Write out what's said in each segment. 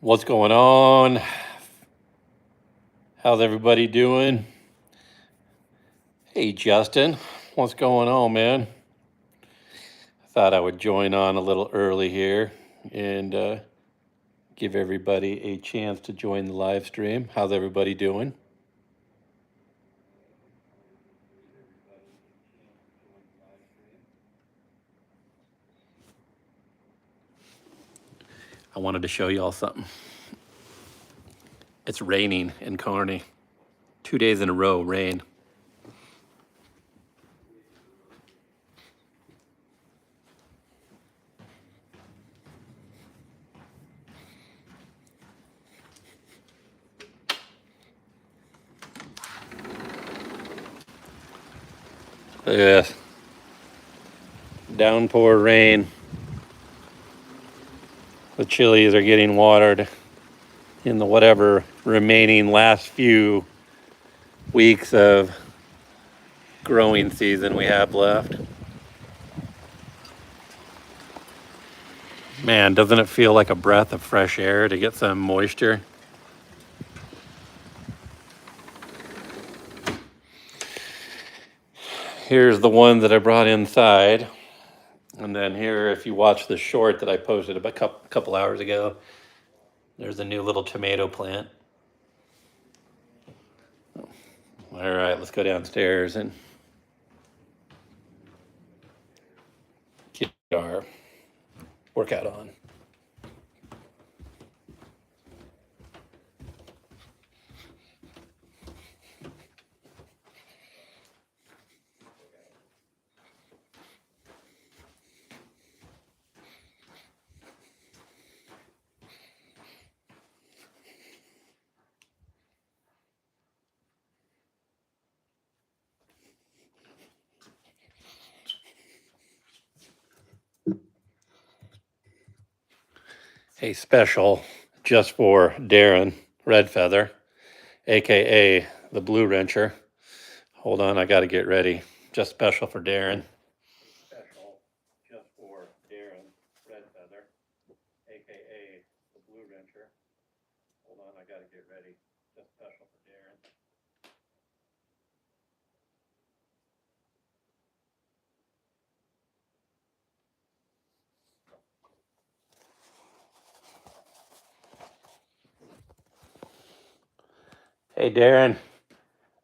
What's going on? How's everybody doing? Hey, Justin, what's going on, man? I thought I would join on a little early here and give everybody a chance to join the live stream. How's everybody doing? I wanted to show y'all something. It's raining in Kearney. 2 days in a row, rain. Look at this. Downpour rain. The chilies are getting watered in the whatever remaining last few weeks of growing season we have left. Man, doesn't it feel like a breath of fresh air to get some moisture? Here's the one that I brought inside. And then here, if you watch the short that I posted about a couple hours ago, there's a new little tomato plant. All right, let's go downstairs and get our workout on. A special just for Darren Redfeather, aka the Blue Wrencher. Hold on, I got to get ready. Just special for Darren. Special just for Darren Redfeather, aka the Blue Wrencher. Hold on, I got to get ready. Just special for Darren. Hey, Darren,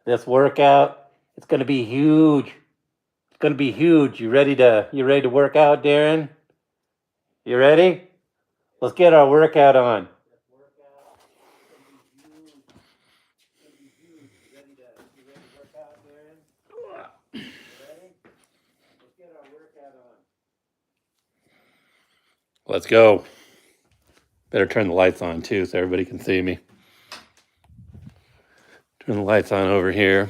this workout, it's going to be huge. It's going to be huge. You ready to work out, Darren? You ready? Let's get our workout on. Let's go. Better turn the lights on too so everybody can see me. Turn the lights on over here.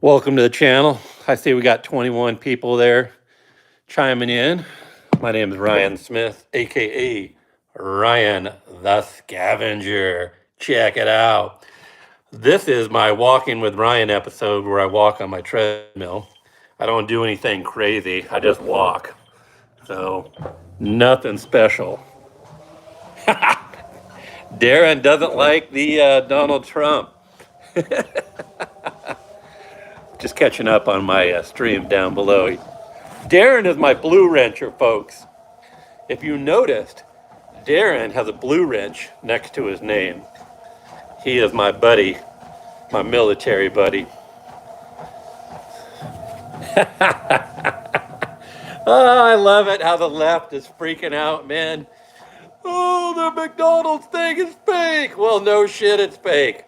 Welcome to the channel. I see we got 21 people there chiming in. My name is Ryan Smith, aka Ryan the Scavenger. Check it out. This is my Walking with Ryan episode where I walk on my treadmill. I don't do anything crazy, I just walk. So, nothing special. Darren doesn't like the Donald Trump. Just catching up on my stream down below. Darren is my blue wrencher, folks. If you noticed, Darren has a blue wrench next to his name. He is my buddy, my military buddy. Oh, I love it how the left is freaking out, man. Oh, the McDonald's thing is fake. Well, no shit, it's fake.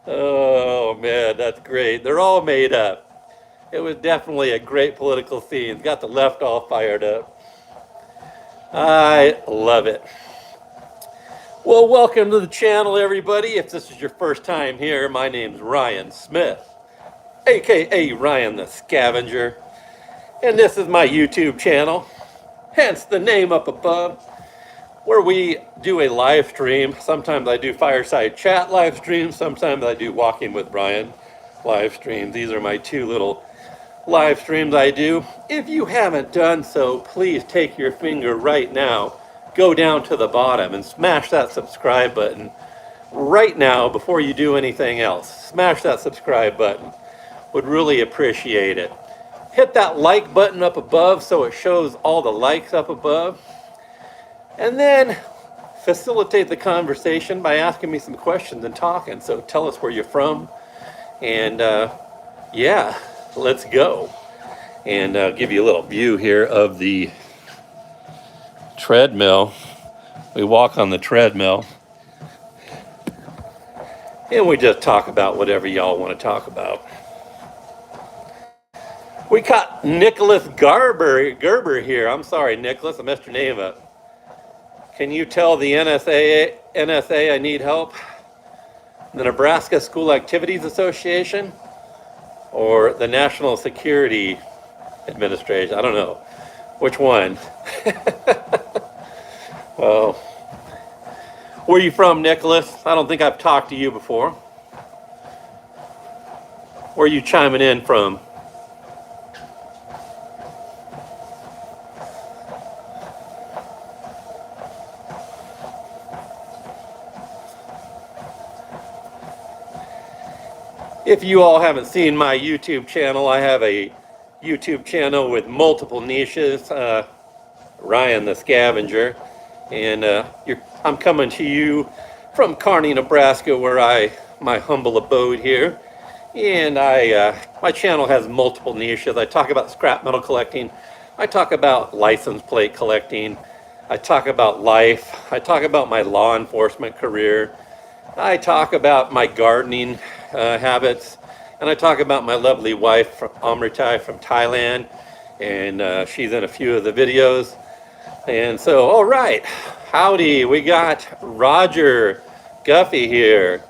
Oh, man, that's great. They're all made up. It was definitely a great political scene. Got the left all fired up. I love it. Well, welcome to the channel, everybody. If this is your first time here, my name's Ryan Smith, aka Ryan the Scavenger. And this is my YouTube channel, hence the name up above, where we do a live stream. Sometimes I do fireside chat live streams. Sometimes I do Walking with Ryan live streams. These are my two little live streams I do. If you haven't done so, please take your finger right now, go down to the bottom and smash that subscribe button right now before you do anything else. Smash that subscribe button. Would really appreciate it. Hit that like button up above so it shows all the likes up above. And then facilitate the conversation by asking me some questions and talking. So tell us where you're from. And yeah, let's go. And give you a little view here of the treadmill. We walk on the treadmill. And we just talk about whatever y'all want to talk about. We caught Nicholas Gerber here. I'm sorry, Nicholas, I messed your name up. Can you tell the NSA I need help? The Nebraska School Activities Association? Or the National Security Administration? I don't know. Which one? Well, where are you from, Nicholas? I don't think I've talked to you before. Where are you chiming in from? If you all haven't seen my YouTube channel, I have a YouTube channel with multiple niches, Ryan The Scavenger, and I'm coming to you from Kearney, Nebraska, where my humble abode here, and my channel has multiple niches. I talk about scrap metal collecting, I talk about license plate collecting, I talk about life, I talk about my law enforcement career, I talk about my gardening habits, and I talk about my lovely wife, Amritai, from Thailand, and she's in a few of the videos. And so, all right, howdy, we got Roger Guffey here.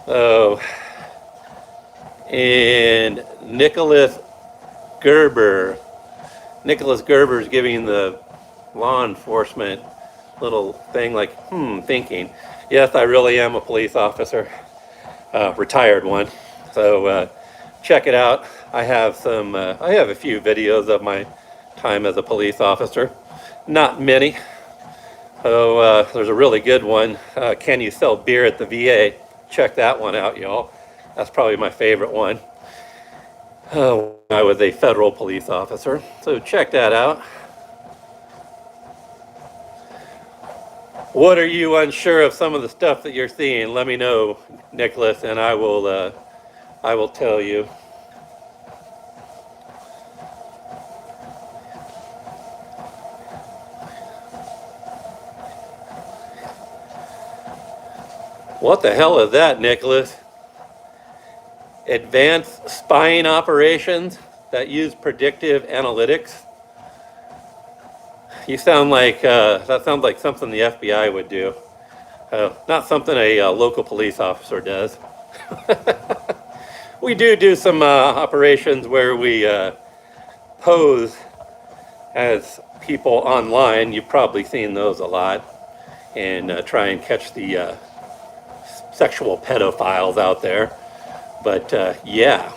Oh, and Nicholas Gerber. Nicholas Gerber is giving the law enforcement little thing like, thinking. Yes, I really am a police officer, retired one. So check it out. I have a few videos of my time as a police officer. Not many. So there's a really good one. Can you sell beer at the VA? Check that one out, y'all. That's probably my favorite one. I was a federal police officer. So check that out. What are you unsure of some of the stuff that you're seeing? Let me know, Nicholas, and I will tell you. What the hell is that, Nicholas? Advanced spying operations that use predictive analytics. You sound like, that sounds like something the FBI would do. Not something a local police officer does. We do some operations where we pose as people online. You've probably seen those a lot. And try and catch the sexual pedophiles out there. But yeah.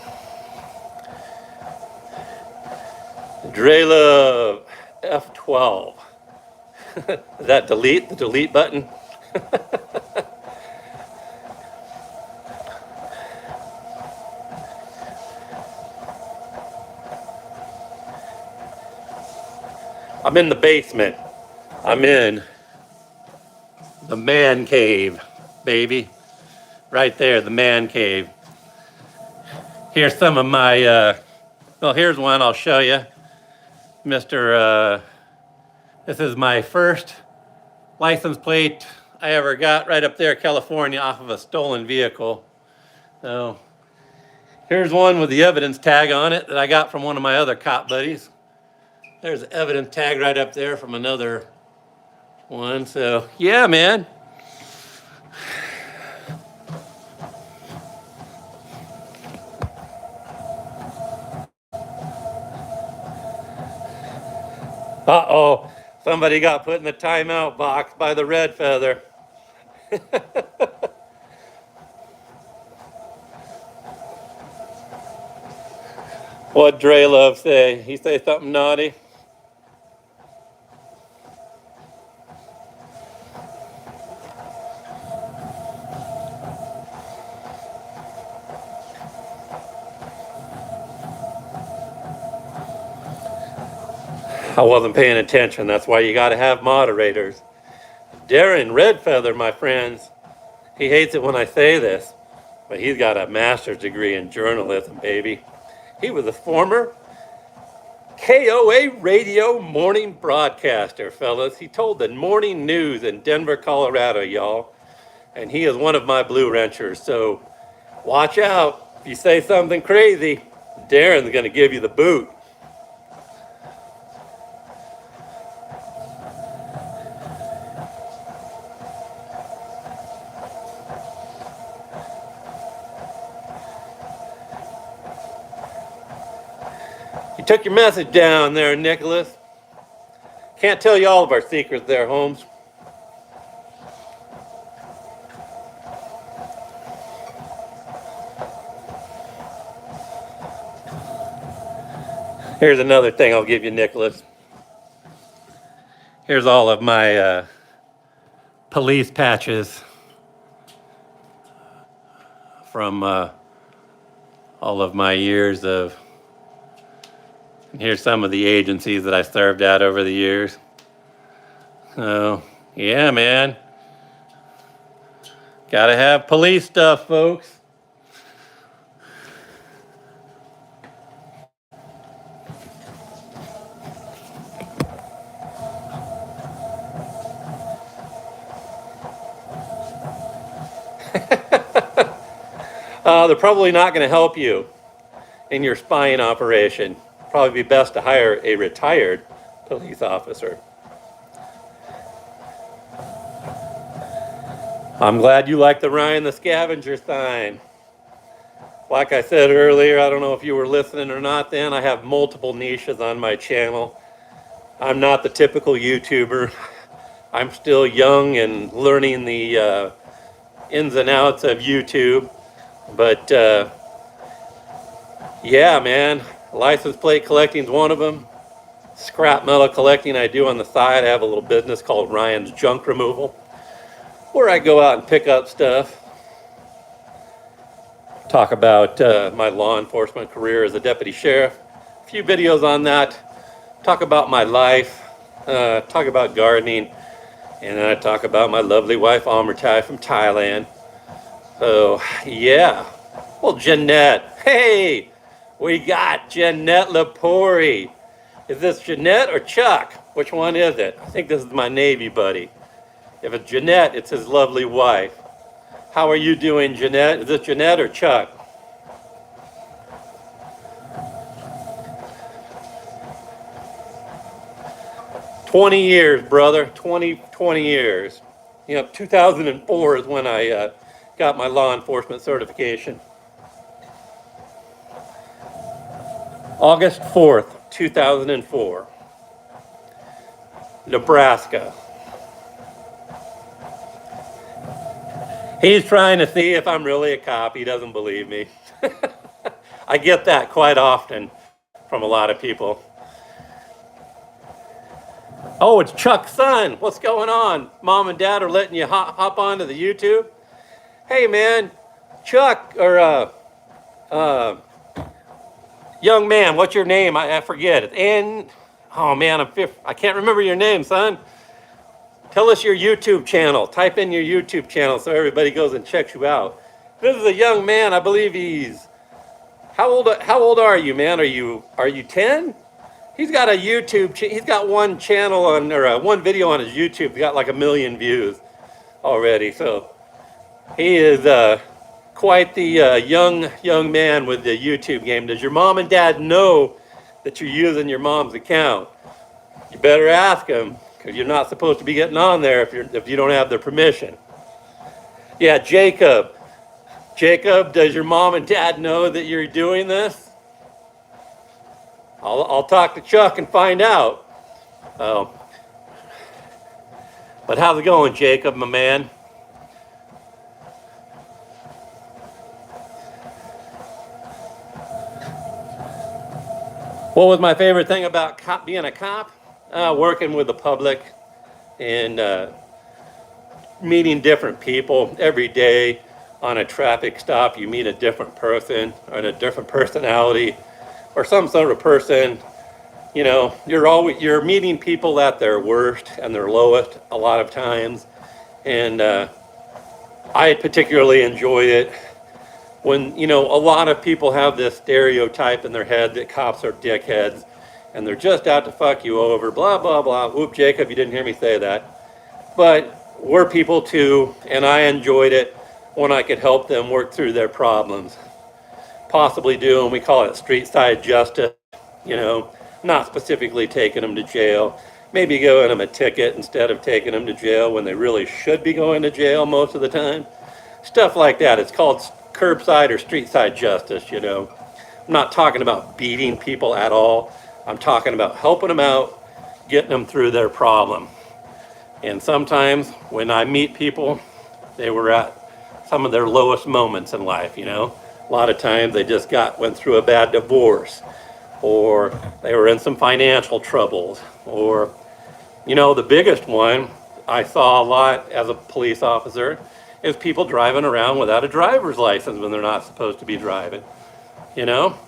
Drela F12. Is that delete? The delete button? I'm in the basement. I'm in the man cave, baby. Right there, the man cave. Here's some of my, well, here's one I'll show you. This is my first license plate I ever got right up there, California, off of a stolen vehicle. So here's one with the evidence tag on it that I got from one of my other cop buddies. There's an evidence tag right up there from another one. So yeah, man. Uh-oh, somebody got put in the timeout box by the red feather. What Dre Love say? He say something naughty? I wasn't paying attention. That's why you got to have moderators. Darren Redfeather, my friends, he hates it when I say this, but he's got a master's degree in journalism, baby. He was a former KOA radio morning broadcaster, fellas. He told the morning news in Denver, Colorado, y'all. And he is one of my blue wrenchers. So watch out. If you say something crazy, Darren's going to give you the boot. You took your message down there, Nicholas. Can't tell you all of our secrets there, Holmes. Here's another thing I'll give you, Nicholas. Here's all of my police patches from all of my years of, and here's some of the agencies that I served at over the years. Oh, yeah, man. Gotta have police stuff, folks. They're probably not going to help you in your spying operation. Probably be best to hire a retired police officer. I'm glad you like the Ryan the Scavenger sign. Like I said earlier, I don't know if you were listening or not then, I have multiple niches on my channel. I'm not the typical YouTuber. I'm still young and learning the ins and outs of YouTube. But yeah, man, license plate collecting is one of them. Scrap metal collecting I do on the side. I have a little business called Ryan's Junk Removal, where I go out and pick up stuff. Talk about my law enforcement career as a deputy sheriff. A few videos on that. Talk about my life. Talk about gardening. And then I talk about my lovely wife, Amritai, from Thailand. So, yeah. Well, Jeanette. Hey, we got Jeanette Lepori. Is this Jeanette or Chuck? Which one is it? I think this is my Navy buddy. If it's Jeanette, it's his lovely wife. How are you doing, Jeanette? Is this Jeanette or Chuck? "20 years, brother. 20 years. You know, 2004 is when I got my law enforcement certification. August 4th, 2004. Nebraska. He's trying to see if I'm really a cop. He doesn't believe me. I get that quite often from a lot of people. Oh, it's Chuck's son. What's going on? Mom and Dad are letting you hop onto the YouTube? Hey, man, Chuck, or young man, what's your name? I forget it. Oh man, I can't remember your name, son. Tell us your YouTube channel. Type in your YouTube channel so everybody goes and checks you out. This is a young man. I believe he's. How old are you, man? Are you 10? He's got a YouTube. He's got one channel on, or one video on his YouTube. He's got like 1 million views already. So he is quite the young man with the YouTube game. Does your mom and dad know that you're using your mom's account? You better ask them, because you're not supposed to be getting on there if you don't have their permission. Yeah, Jacob. Jacob, does your mom and dad know that you're doing this? I'll talk to Chuck and find out. Oh. But how's it going, Jacob, my man? What was my favorite thing about being a cop? Working with the public and meeting different people every day. On a traffic stop, you meet a different person or a different personality or some sort of person. You know, you're meeting people at their worst and their lowest a lot of times. And I particularly enjoy it when, you know, a lot of people have this stereotype in their head that cops are dickheads and they're just out to fuck you over, blah, blah, blah. Oop, Jacob, you didn't hear me say that. But we're people too, and I enjoyed it when I could help them work through their problems. Possibly doing, we call it street side justice, you know, not specifically taking them to jail. Maybe giving them a ticket instead of taking them to jail when they really should be going to jail most of the time. Stuff like that. It's called curbside or street side justice, you know. I'm not talking about beating people at all. I'm talking about helping them out, getting them through their problem. And sometimes when I meet people, they were at some of their lowest moments in life, you know. A lot of times they just went through a bad divorce, or they were in some financial troubles, or, you know, the biggest one I saw a lot as a police officer is people driving around without a driver's license when they're not supposed to be driving, you know.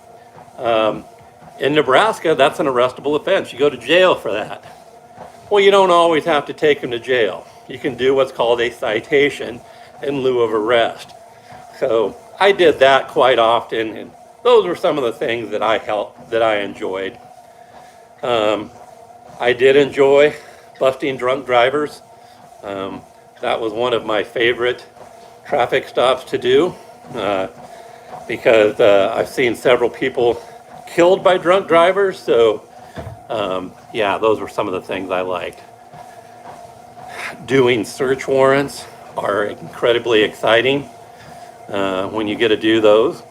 In Nebraska, that's an arrestable offense. You go to jail for that. Well, you don't always have to take them to jail. You can do what's called a citation in lieu of arrest. So I did that quite often, and those were some of the things that I enjoyed. I did enjoy busting drunk drivers. That was one of my favorite traffic stops to do because I've seen several people killed by drunk drivers. So yeah, those were some of the things I liked. Doing search warrants are incredibly exciting when you get to do those.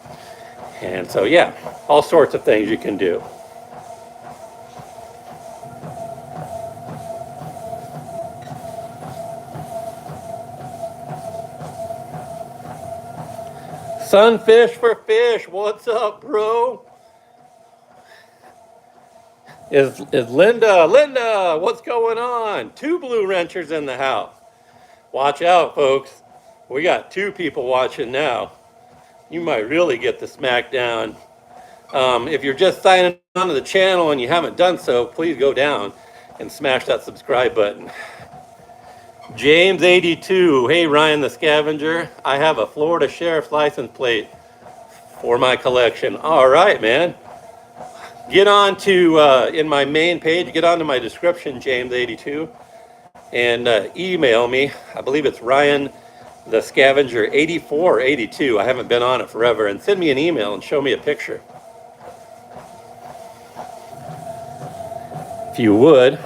And so, yeah, all sorts of things you can do. Sunfish for fish, what's up, bro? Is Linda, what's going on? 2 blue wrenchers in the house. Watch out, folks. We got 2 people watching now. You might really get the smack down. If you're just signing on to the channel and you haven't done so, please go down and smash that subscribe button. James 82, hey Ryan the Scavenger, I have a Florida Sheriff's license plate for my collection. All right, man. Get on to, in my main page, get onto my description, James 82, and email me. I believe it's Ryan The Scavenger 84 82. I haven't been on it forever. And send me an email and show me a picture, if you would.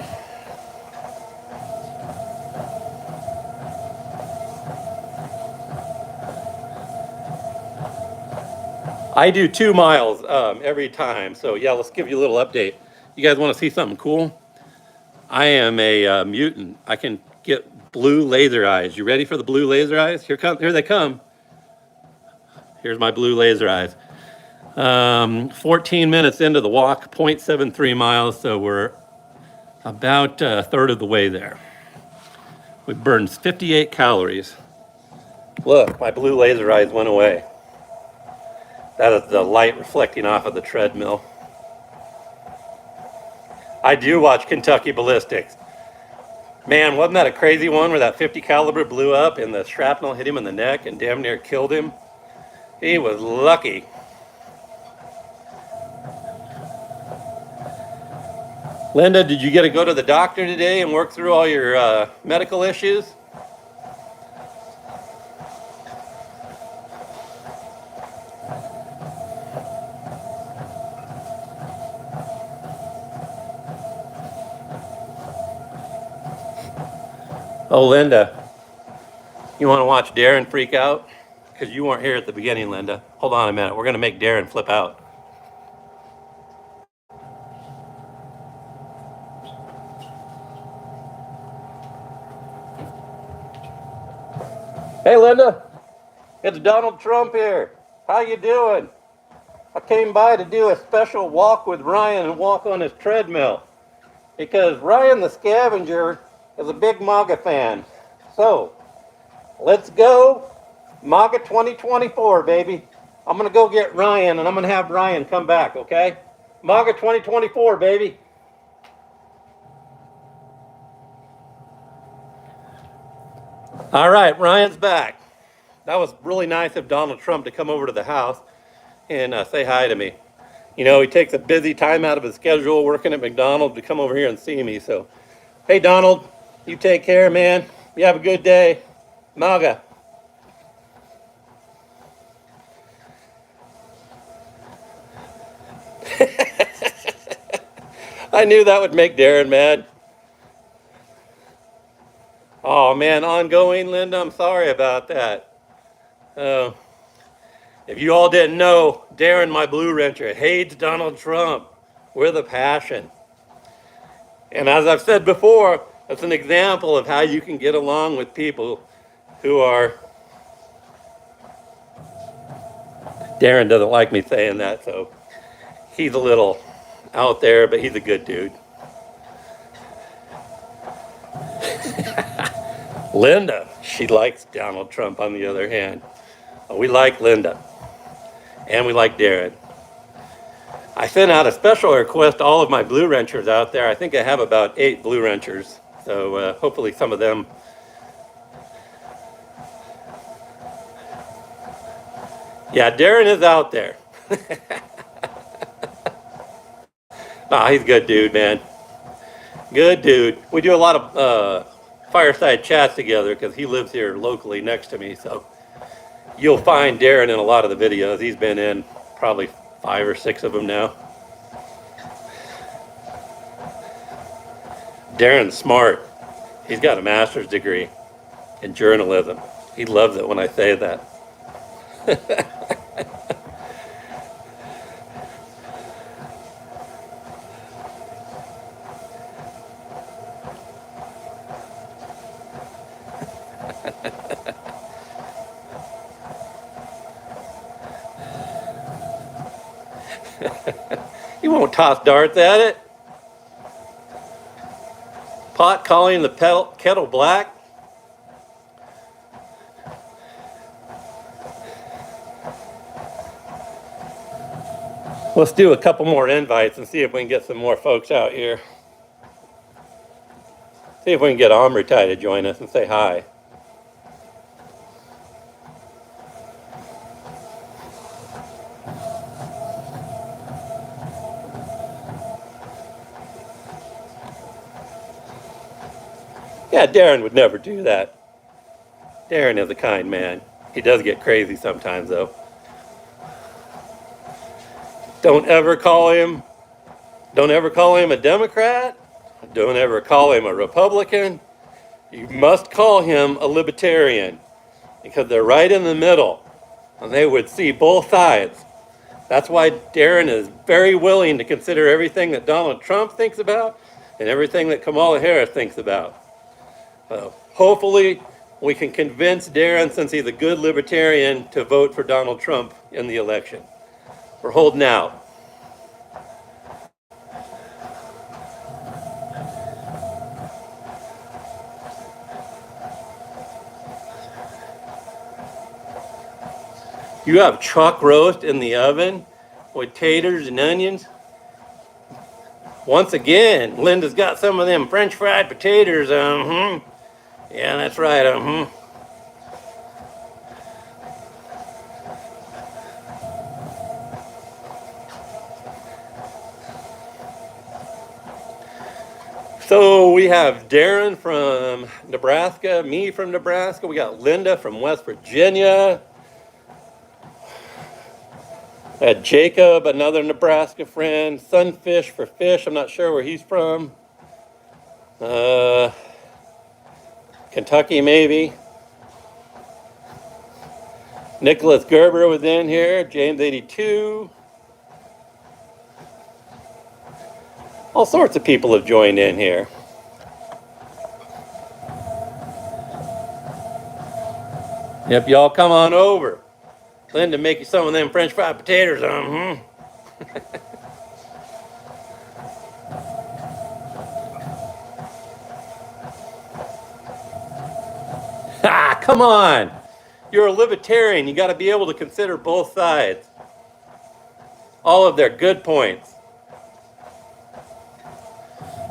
I do 2 miles every time. So yeah, let's give you a little update. You guys want to see something cool? I am a mutant. I can get blue laser eyes. You ready for the blue laser eyes? Here they come. Here's my blue laser eyes. 14 minutes into the walk, 0.73 miles. So we're about a third of the way there. We burned 58 calories. Look, my blue laser eyes went away. That is the light reflecting off of the treadmill. I do watch Kentucky Ballistics. Man, wasn't that a crazy one where that 50 caliber blew up and the shrapnel hit him in the neck and damn near killed him? He was lucky. Linda, did you get to go to the doctor today and work through all your medical issues? Oh, Linda, you want to watch Darren freak out? Because you weren't here at the beginning, Linda. Hold on a minute. We're going to make Darren flip out. Hey, Linda. It's Donald Trump here. How you doing? I came by to do a special walk with Ryan and walk on his treadmill because Ryan the Scavenger is a big MAGA fan. So, let's go MAGA 2024, baby. I'm going to go get Ryan and I'm going to have Ryan come back, okay? MAGA 2024, baby. All right, Ryan's back. That was really nice of Donald Trump to come over to the house and say hi to me. You know, he takes a busy time out of his schedule working at McDonald's to come over here and see me. So, hey, Donald, you take care, man. You have a good day. MAGA. I knew that would make Darren mad. Oh, man, ongoing, Linda, I'm sorry about that. If you all didn't know, Darren, my Blue Rancher, hates Donald Trump with a passion. And as I've said before, that's an example of how you can get along with people who are... Darren doesn't like me saying that, so he's a little out there, but he's a good dude. Linda, she likes Donald Trump on the other hand. We like Linda, and we like Darren. I sent out a special request to all of my Blue Ranchers out there. I think I have about 8 Blue Ranchers, so hopefully some of them. Yeah, Darren is out there. Nah, he's a good dude, man. Good dude. We do a lot of fireside chats together because he lives here locally next to me, so you'll find Darren in a lot of the videos. He's been in probably 5 or 6 of them now. Darren's smart. He's got a master's degree in journalism. He loves it when I say that. You won't toss darts at it. Pot calling the kettle black. Let's do a couple more invites and see if we can get some more folks out here. See if we can get Amritai to join us and say hi. Yeah, Darren would never do that. Darren is a kind man. He does get crazy sometimes, though. Don't ever call him a Democrat. Don't ever call him a Republican. You must call him a libertarian because they're right in the middle and they would see both sides. That's why Darren is very willing to consider everything that Donald Trump thinks about and everything that Kamala Harris thinks about. Hopefully, we can convince Darren, since he's a good libertarian, to vote for Donald Trump in the election. We're holding out. You have chuck roast in the oven with taters and onions. Once again, Linda's got some of them French fried potatoes. Yeah, that's right. So we have Darren from Nebraska, me from Nebraska. We got Linda from West Virginia. Had Jacob, another Nebraska friend. Sunfish for fish. I'm not sure where he's from. Kentucky, maybe. Nicholas Gerber was in here. James 82. All sorts of people have joined in here. Yep, y'all come on over. Linda, make you some of them French fried potatoes, Ha! Come on! You're a libertarian. You got to be able to consider both sides, all of their good points.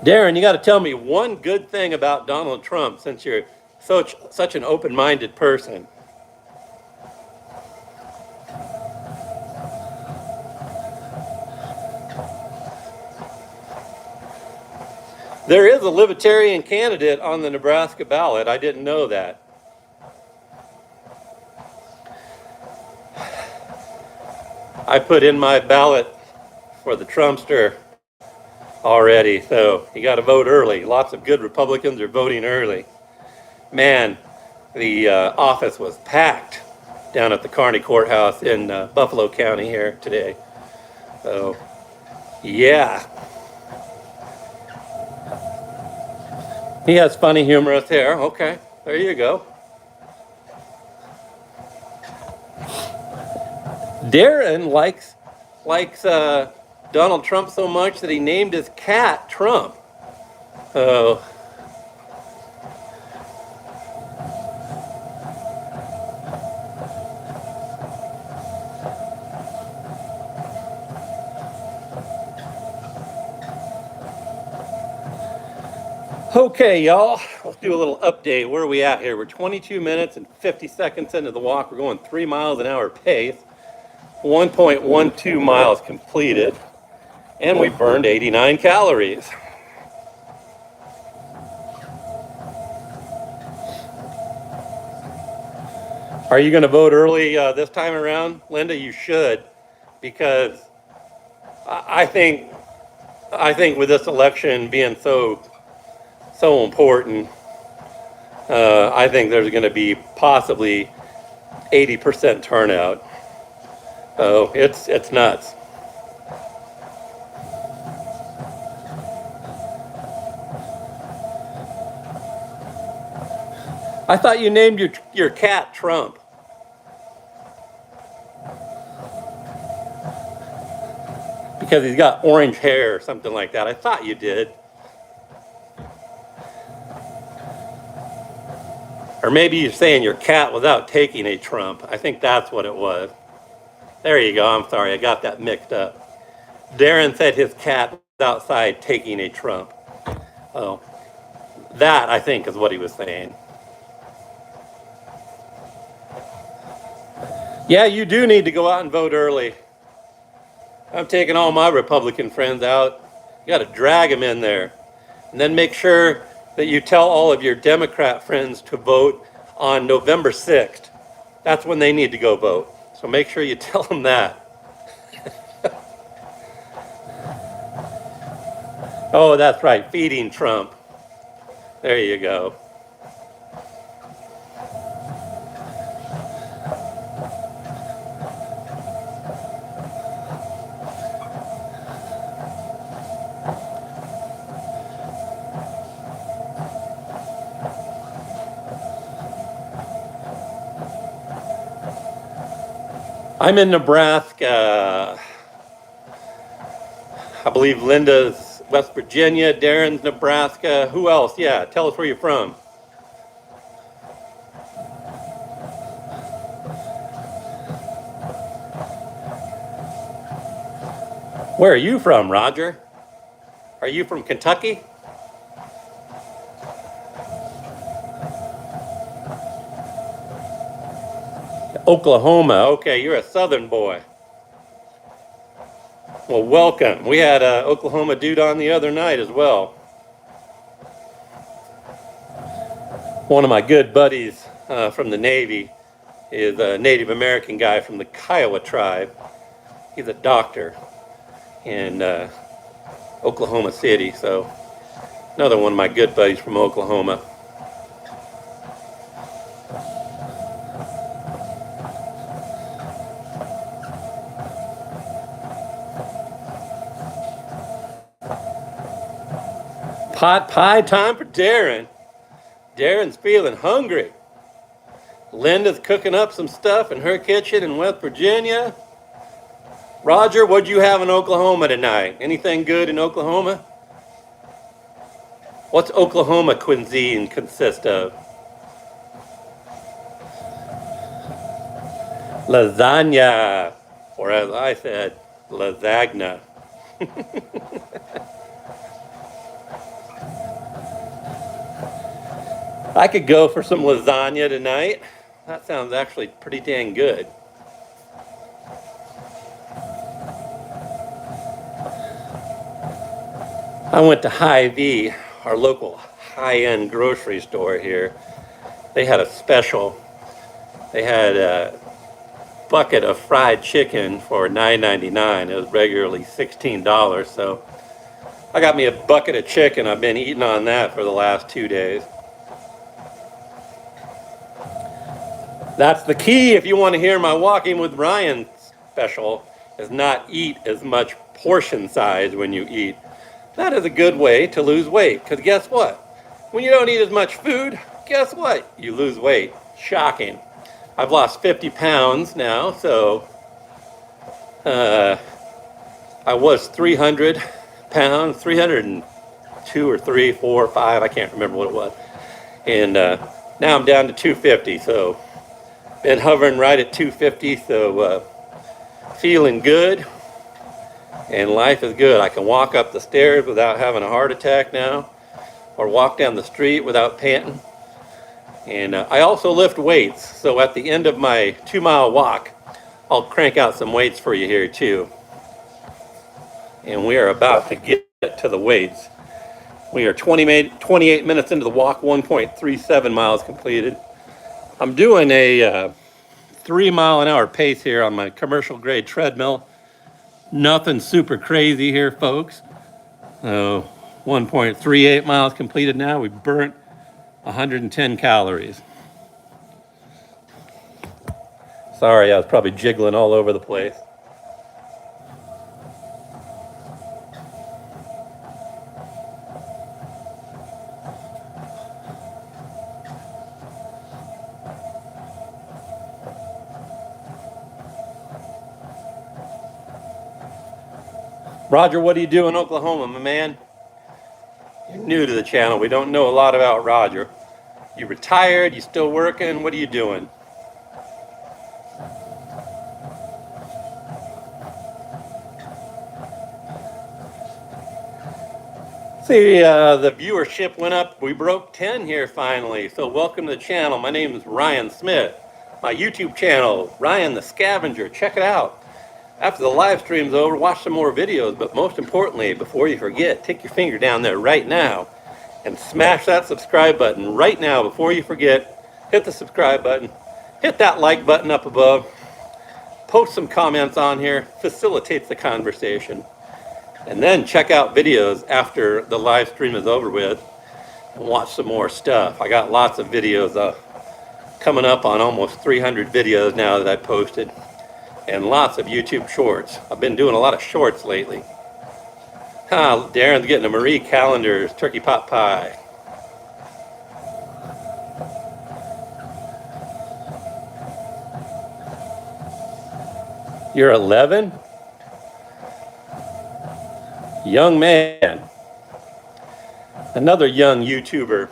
Darren, you got to tell me one good thing about Donald Trump since you're such an open-minded person. There is a libertarian candidate on the Nebraska ballot. I didn't know that. I put in my ballot for the Trumpster already, so you got to vote early. Lots of good Republicans are voting early. Man, the office was packed down at the Kearney Courthouse in Buffalo County here today. So, yeah. He has funny, humorous hair. Okay, there you go. Darren likes Donald Trump so much that he named his cat Trump. Oh. Okay, y'all, let's do a little update. Where are we at here? We're 22 minutes and 50 seconds into the walk. We're going 3 miles an hour pace, 1.12 miles completed, and we burned 89 calories. Are you going to vote early this time around? Linda, you should, because I think with this election being so important, I think there's going to be possibly 80% turnout. So it's nuts. I thought you named your cat Trump. Because he's got orange hair or something like that. I thought you did. Or maybe you're saying your cat without taking a Trump. I think that's what it was. There you go. I'm sorry. I got that mixed up. Darren said his cat was outside taking a Trump. Oh, that I think is what he was saying. Yeah, you do need to go out and vote early. I'm taking all my Republican friends out. You got to drag them in there. And then make sure that you tell all of your Democrat friends to vote on November 6th. That's when they need to go vote. So make sure you tell them that. Oh, that's right, feeding Trump. There you go. I'm in Nebraska. I believe Linda's West Virginia, Darren's Nebraska. Who else? Yeah, tell us where you're from. Where are you from, Roger? Are you from Kentucky? Oklahoma. Okay, you're a southern boy. Well, welcome. We had an Oklahoma dude on the other night as well. One of my good buddies from the Navy is a Native American guy from the Kiowa tribe. He's a doctor in Oklahoma City. So another one of my good buddies from Oklahoma. Pot pie time for Darren. Darren's feeling hungry. Linda's cooking up some stuff in her kitchen in West Virginia. Roger, what'd you have in Oklahoma tonight? Anything good in Oklahoma? What's Oklahoma cuisine consist of? Lasagna, or as I said, lasagna. I could go for some lasagna tonight. That sounds actually pretty dang good. I went to Hy-Vee, our local high-end grocery store here. They had a special. They had a bucket of fried chicken for $9.99. It was regularly $16, so I got me a bucket of chicken. I've been eating on that for the last 2 days. That's the key if you want to hear my Walking with Ryan special, is not eat as much portion size when you eat. That is a good way to lose weight, because guess what? When you don't eat as much food, guess what? You lose weight. Shocking. I've lost 50 pounds now, so I was 300 pounds, 302 or 3, 4, 5, I can't remember what it was. And now I'm down to 250, so been hovering right at 250, so feeling good. And life is good. I can walk up the stairs without having a heart attack now, or walk down the street without panting. And I also lift weights, so at the end of my 2-mile walk, I'll crank out some weights for you here too. And we are about to get to the weights. We are 28 minutes into the walk, 1.37 miles completed. I'm doing a 3-mile-an-hour pace here on my commercial grade treadmill. Nothing super crazy here, folks. 1.38 miles completed now. We burnt 110 calories. Sorry, I was probably jiggling all over the place. Roger, what do you do in Oklahoma, my man? You're new to the channel. We don't know a lot about Roger. You retired? You still working? What are you doing? See, the viewership went up. We broke 10 here finally. So welcome to the channel. My name is Ryan Smith. My YouTube channel, Ryan The Scavenger. Check it out. After the live stream's over, watch some more videos, but most importantly, before you forget, take your finger down there right now and smash that subscribe button right now before you forget. Hit the subscribe button, hit that like button up above, post some comments on here, facilitates the conversation. And then check out videos after the live stream is over with and watch some more stuff. I got lots of videos coming up on almost 300 videos now that I posted. And lots of YouTube shorts. I've been doing a lot of shorts lately. Darren's getting a Marie Callender's turkey pot pie. You're 11? Young man. Another young YouTuber.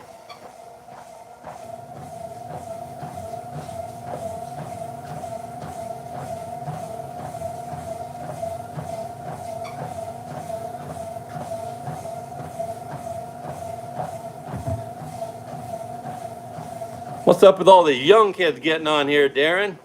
What's up with all the young kids getting on here, Darren?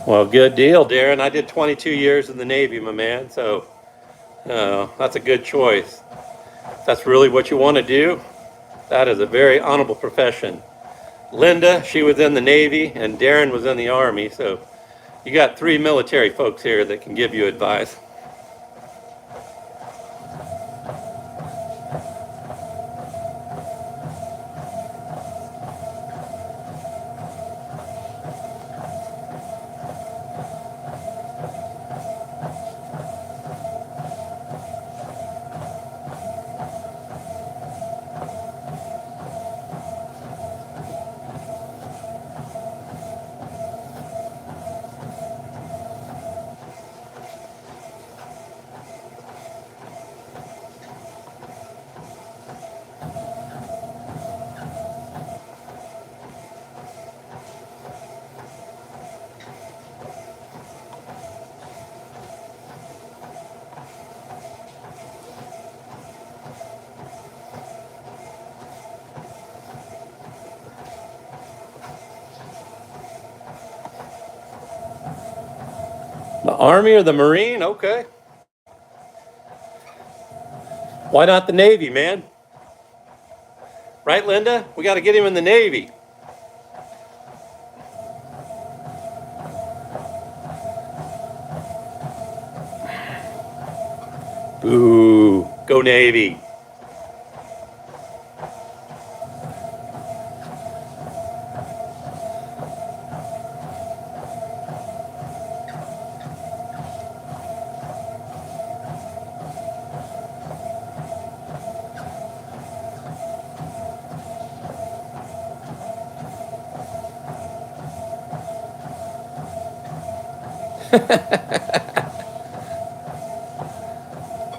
Well, good deal, Darren. I did 22 years in the Navy, my man, so that's a good choice. If that's really what you want to do, that is a very honorable profession. Linda, she was in the Navy, and Darren was in the Army, so you got 3 military folks here that can give you advice. Army or the Marine? Okay. Why not the Navy, man? Right, Linda? We got to get him in the Navy. Boo. Go Navy.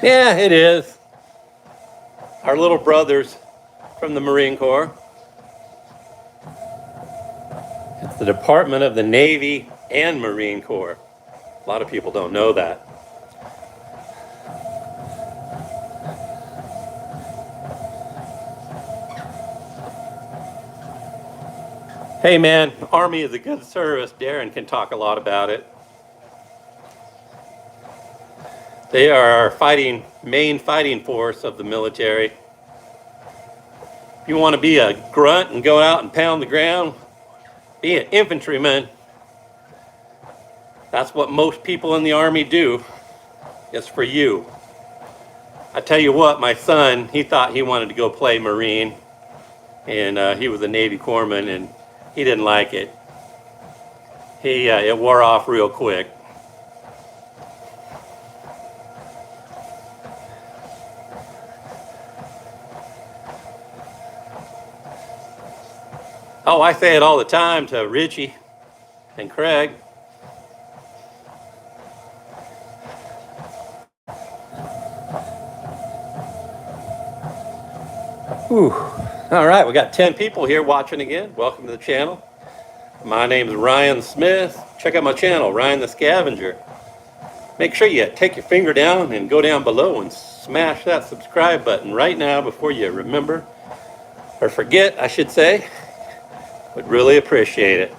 Yeah, it is. Our little brothers from the Marine Corps. It's the Department of the Navy and Marine Corps. A lot of people don't know that. Hey man, Army is a good service. Darren can talk a lot about it. They are our main fighting force of the military. If you want to be a grunt and go out and pound the ground, be an infantryman. That's what most people in the Army do. It's for you. I tell you what, my son, he thought he wanted to go play Marine, and he was a Navy corpsman, and he didn't like it. It wore off real quick. Oh, I say it all the time to Richie and Craig. Whew. All right, we got 10 people here watching again. Welcome to the channel. My name is Ryan Smith. Check out my channel, Ryan The Scavenger. Make sure you take your finger down and go down below and smash that subscribe button right now before you remember, or forget, I should say. Would really appreciate it.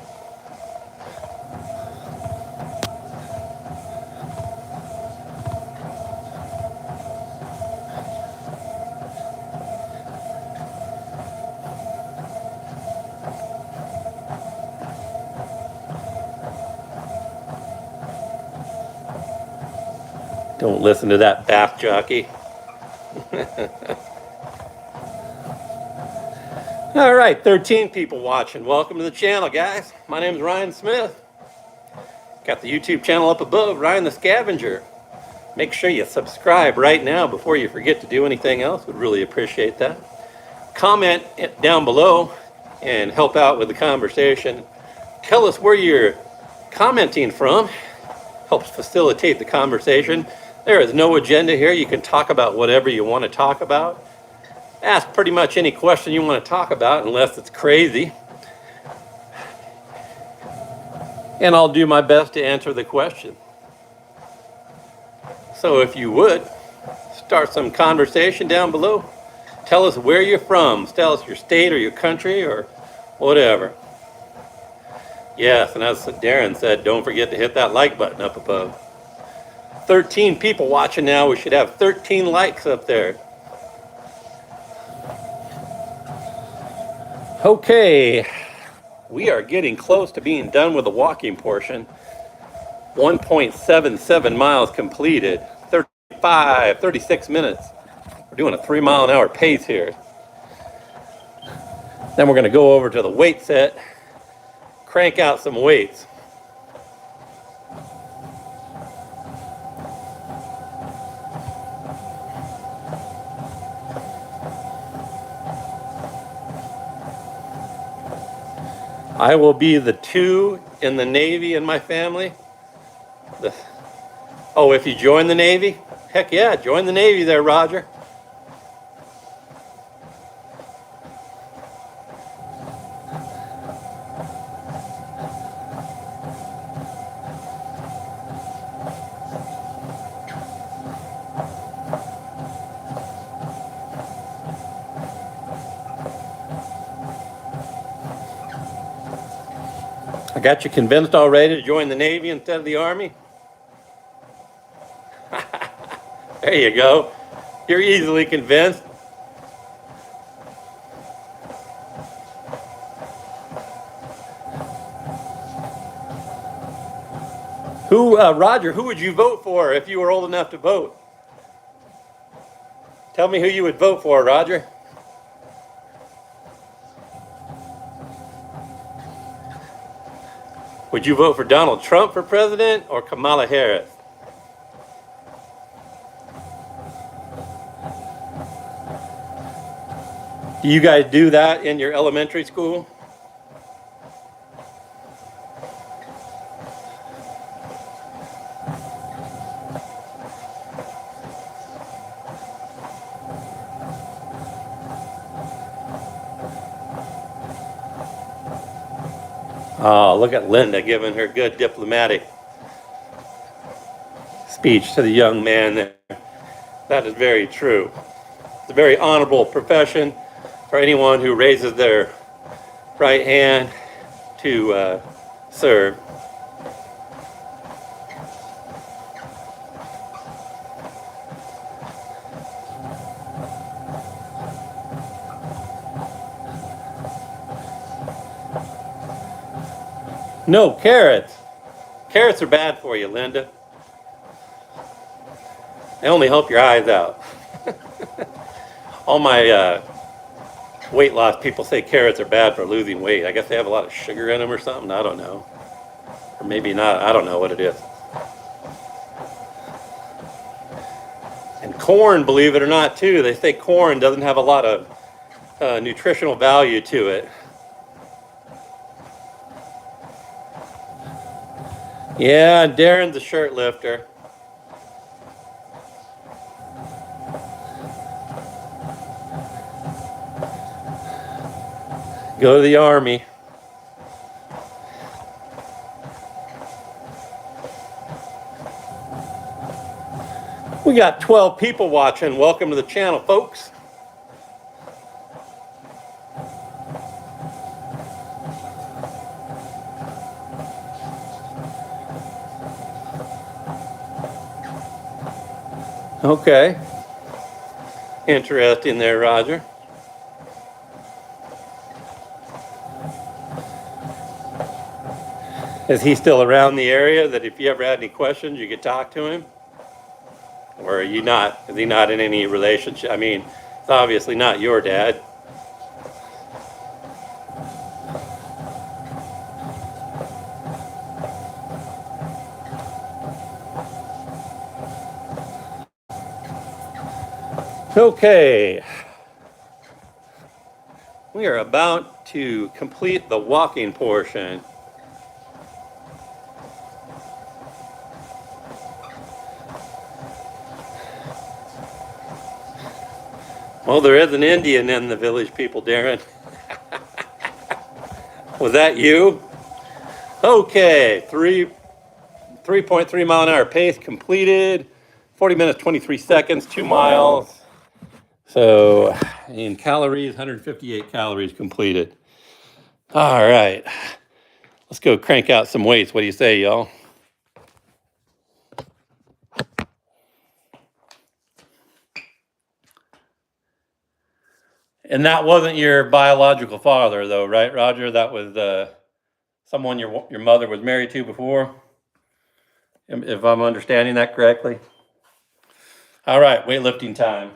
Don't listen to that bath jockey. All right, 13 people watching. Welcome to the channel, guys. My name is Ryan Smith. Got the YouTube channel up above, Ryan the Scavenger. Make sure you subscribe right now before you forget to do anything else. Would really appreciate that. Comment down below and help out with the conversation. Tell us where you're commenting from. Helps facilitate the conversation. There is no agenda here. You can talk about whatever you want to talk about. Ask pretty much any question you want to talk about, unless it's crazy. And I'll do my best to answer the question. So if you would, start some conversation down below. Tell us where you're from. Tell us your state or your country or whatever. Yes, and as Darren said, don't forget to hit that like button up above. 13 people watching now. We should have 13 likes up there. Okay, we are getting close to being done with the walking portion. 1.77 miles completed, 36 minutes. We're doing a 3-mile-an-hour pace here. Then we're going to go over to the weight set, crank out some weights. I will be the 2 in the Navy in my family. Oh, if you join the Navy? Heck yeah, join the Navy there, Roger. I got you convinced already to join the Navy instead of the Army? There you go. You're easily convinced. Roger, who would you vote for if you were old enough to vote? Tell me who you would vote for, Roger. Would you vote for Donald Trump for president or Kamala Harris? Do you guys do that in your elementary school? Oh, look at Linda giving her good diplomatic speech to the young man there. That is very true. It's a very honorable profession for anyone who raises their right hand to serve. No, carrots. Carrots are bad for you, Linda. They only help your eyes out. All my weight loss people say carrots are bad for losing weight. I guess they have a lot of sugar in them or something. I don't know. Or maybe not. I don't know what it is. And corn, believe it or not, too. They say corn doesn't have a lot of nutritional value to it. Yeah, Darren's a shirt lifter. Go to the Army. We got 12 people watching. Welcome to the channel, folks. Okay. Interesting there, Roger. Is he still around the area that if you ever had any questions, you could talk to him? Or are you not? Is he not in any relationship? I mean, it's obviously not your dad. Okay. We are about to complete the walking portion. Well, there is an Indian in the Village People, Darren. Was that you? Okay, 3.3 mile an hour pace completed. 40 minutes, 23 seconds, 2 miles. So in calories, 158 calories completed. All right, let's go crank out some weights. What do you say, y'all? And that wasn't your biological father, though, right, Roger? That was someone your mother was married to before, if I'm understanding that correctly. All right, weightlifting time.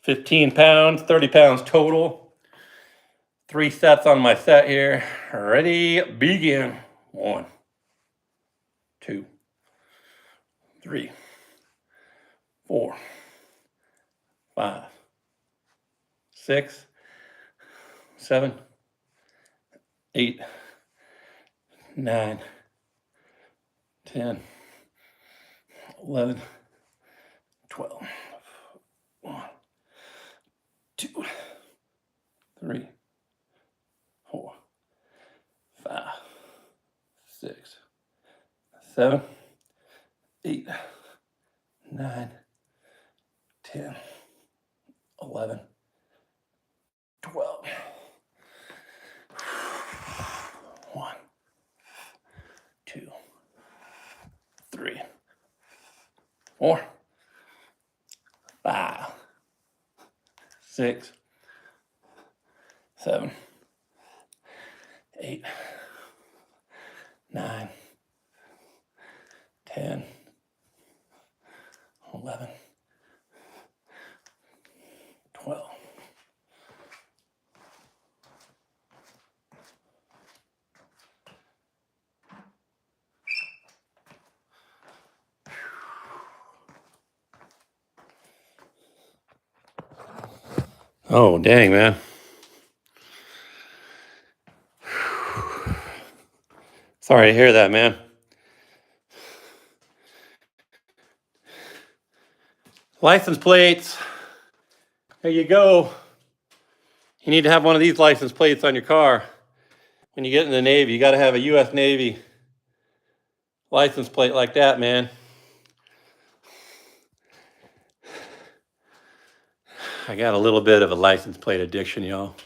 £15, 30 pounds total. 3 sets on my set here. Ready, begin. 1, 2, 3, 4, 5, 6, 7, 8, 9, 10, 11, 12. 1, 2, 3, 4, 5, 6, 7, 8, 9, 10, 11, 12. 4, 5, 6, 7, 8, 9, 10, 11, 12. Oh, dang, man. Sorry to hear that, man. License plates. There you go. You need to have one of these license plates on your car. When you get in the Navy, you got to have a U.S. Navy license plate like that, man. I got a little bit of a license plate addiction, y'all.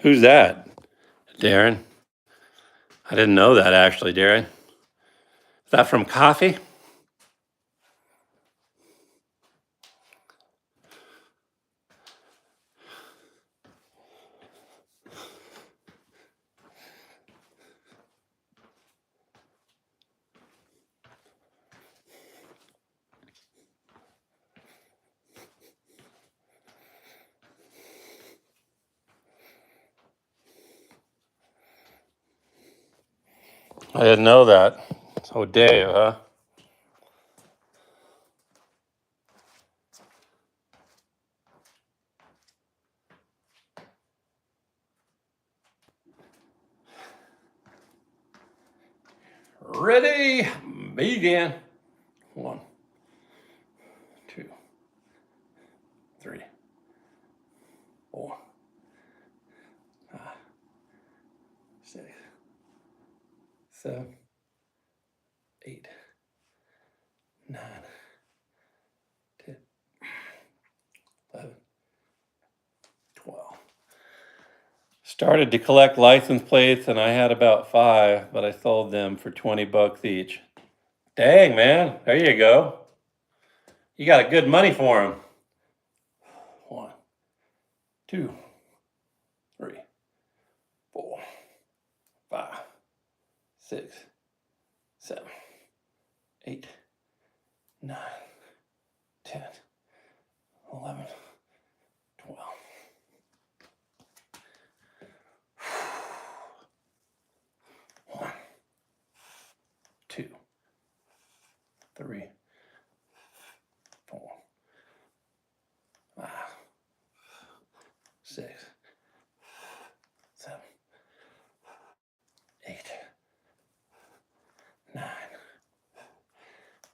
Who's that? Darren? I didn't know that, actually, Darren. Is that from coffee? I didn't know that. So Dave, huh? Ready, begin. 1, 2, 3, 4, 5, 6, 7, 8, 9, 10, 11, 12. Started to collect license plates, and I had about 5, but I sold them for $20 each. Dang, man. There you go. You got a good money for them. 1, 2, 3, 4, 5, 6, 7, 8, 9, 10, 11, 12. 1, 2, 3, 4, 5, 6, 7, 8, 9,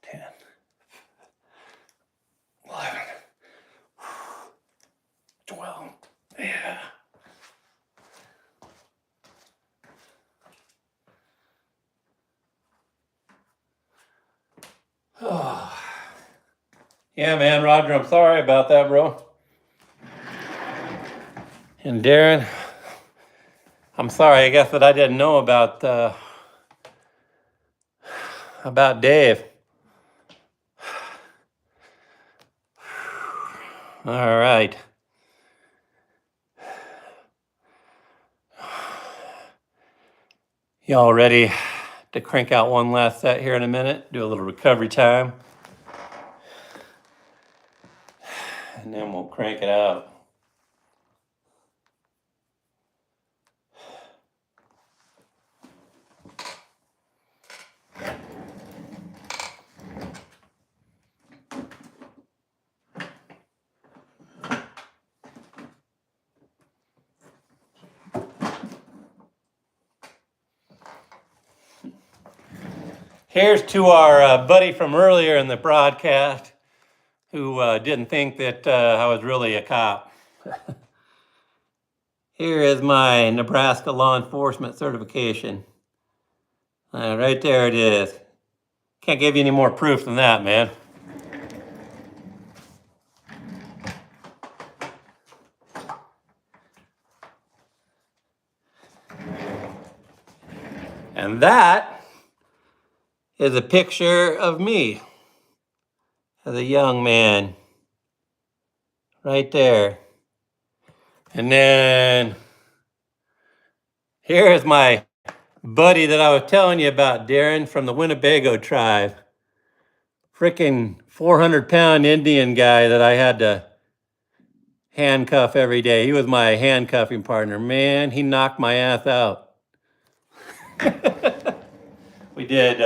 10, 11, 12. Yeah. Oh. Yeah, man, Roger, I'm sorry about that, bro. And Darren, I'm sorry, I guess that I didn't know about Dave. All right. Y'all ready to crank out one last set here in a minute? Do a little recovery time. And then we'll crank it out. Here's to our buddy from earlier in the broadcast who didn't think that I was really a cop. Here is my Nebraska law enforcement certification. Right there it is. Can't give you any more proof than that, man. And that is a picture of me as a young man. Right there. And then here's my buddy that I was telling you about, Darren, from the Winnebago tribe. Freaking 400-pound Indian guy that I had to handcuff every day. He was my handcuffing partner. Man, he knocked my ass out. We did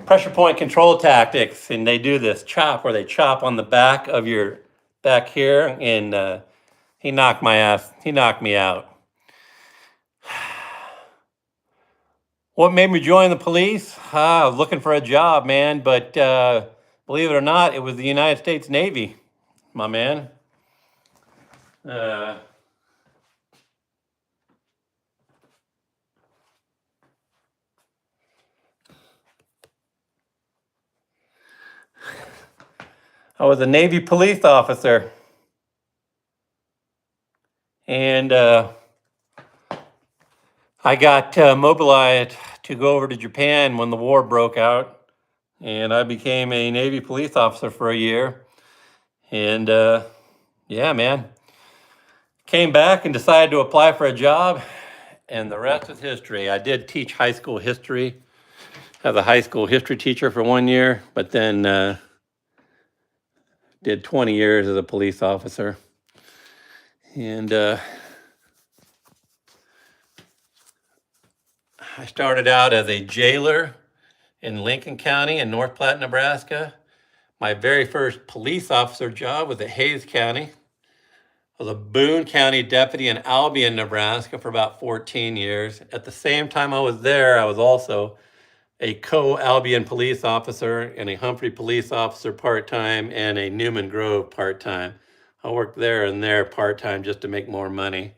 pressure point control tactics, and they do this chop where they chop on the back of your back here, and he knocked my ass. He knocked me out. What made me join the police? I was looking for a job, man, but believe it or not, it was the United States Navy, my man. I was a Navy police officer. And I got mobilized to go over to Japan when the war broke out. And I became a Navy police officer for a year. And yeah, man. Came back and decided to apply for a job. And the rest is history. I did teach high school history. I was a high school history teacher for 1 year, but then did 20 years as a police officer. And I started out as a jailer in Lincoln County in North Platte, Nebraska. My very first police officer job was at Hayes County. I was a Boone County deputy in Albion, Nebraska for about 14 years. At the same time I was there, I was also a co-Albion police officer and a Humphrey police officer part-time and a Newman Grove part-time. I worked there and there part-time just to make more money.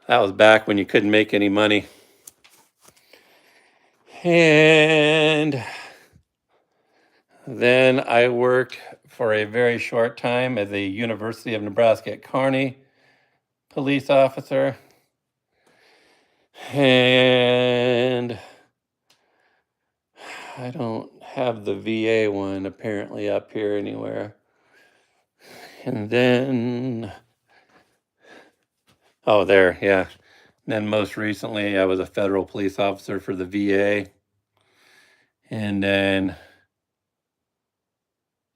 That was back when you couldn't make any money. And then I worked for a very short time as a University of Nebraska at Kearney police officer. And I don't have the VA one apparently up here anywhere. And then, oh, there, yeah. And then most recently, I was a federal police officer for the VA. And then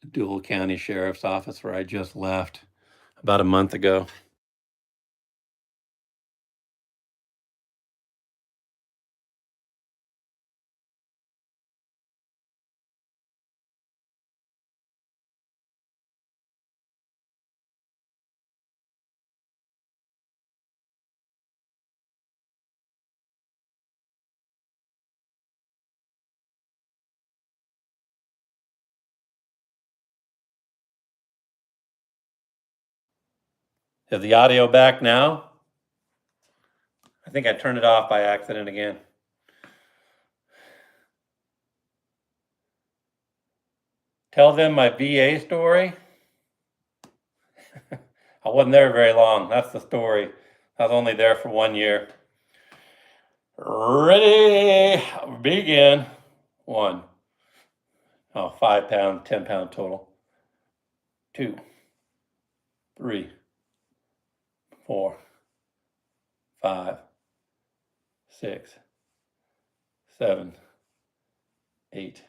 Dual County Sheriff's Office, where I just left about a month ago. Is the audio back now? I think I turned it off by accident again. Tell them my VA story. I wasn't there very long. That's the story. I was only there for 1 year. Ready, begin. 1. Oh, 5 pounds, 10 pound total. 2, 3, 4, 5, 6, 7, 8,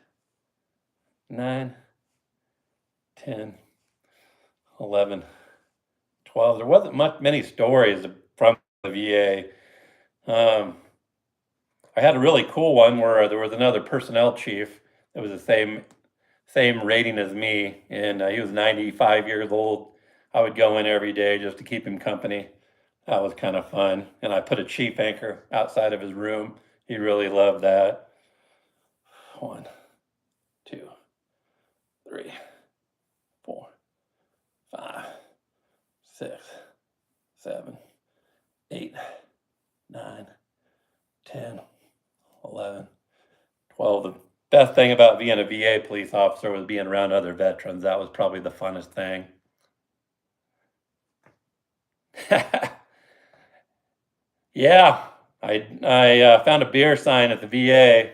9, 10, 11, 12. There wasn't many stories from the VA. I had a really cool one where there was another personnel chief that was the same rating as me, and he was 95 years old. I would go in every day just to keep him company. That was kind of fun. And I put a chief anchor outside of his room. He really loved that. 1, 2, 3, 4, 5, 6, 7, 8, 9, 10, 11, 12. The best thing about being a VA police officer was being around other veterans. That was probably the funnest thing. Yeah, I found a beer sign at the VA,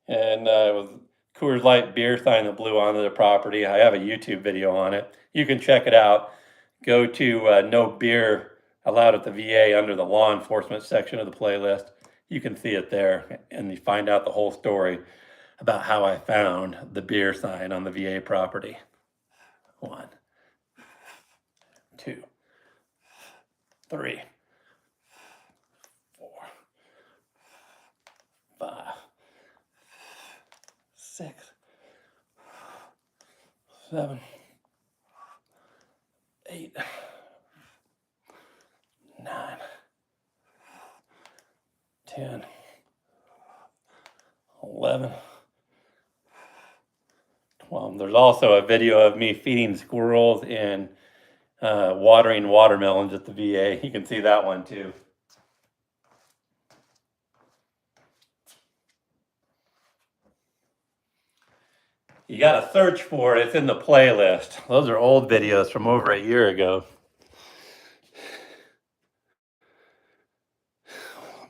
and it was Coors Light beer sign that blew onto the property. I have a YouTube video on it. You can check it out. Go to No Beer Allowed at the VA under the law enforcement section of the playlist. You can see it there, and you find out the whole story about how I found the beer sign on the VA property. 1, 2, 3, 4, 5, 6, 7, 8, 9, 10, 11, 12. There's also a video of me feeding squirrels and watering watermelons at the VA. You can see that one too. You got to search for it. It's in the playlist. Those are old videos from over a year ago.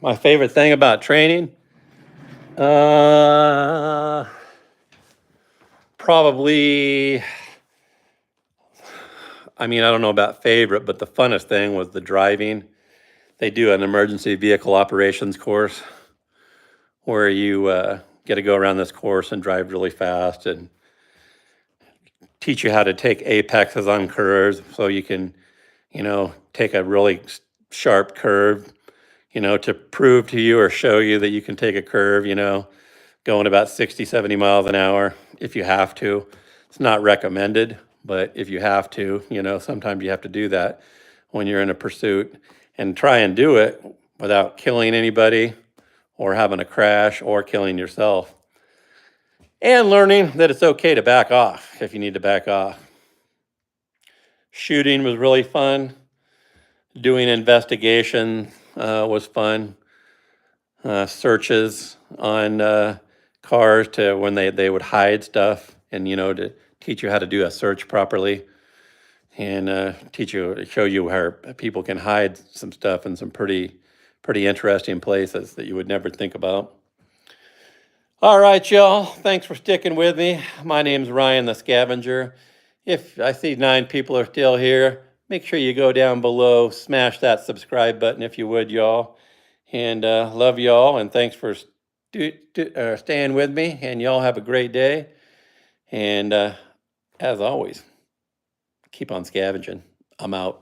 My favorite thing about training? Probably, I don't know about favorite, but the funnest thing was the driving. They do an emergency vehicle operations course where you get to go around this course and drive really fast and teach you how to take apexes on curves so you can, take a really sharp curve, to prove to you or show you that you can take a curve, going about 60, 70 miles an hour if you have to. It's not recommended, but if you have to, sometimes you have to do that when you're in a pursuit, and try and do it without killing anybody or having a crash or killing yourself. And learning that it's okay to back off if you need to back off. Shooting was really fun. Doing investigation was fun. Searches on cars to when they would hide stuff, and to teach you how to do a search properly, and show you how people can hide some stuff in some pretty interesting places that you would never think about. All right, y'all. Thanks for sticking with me. My name's Ryan the Scavenger. If I see 9 people are still here, make sure you go down below, smash that subscribe button if you would, y'all. And love y'all, and thanks for staying with me. And y'all have a great day. And as always, keep on scavenging. I'm out.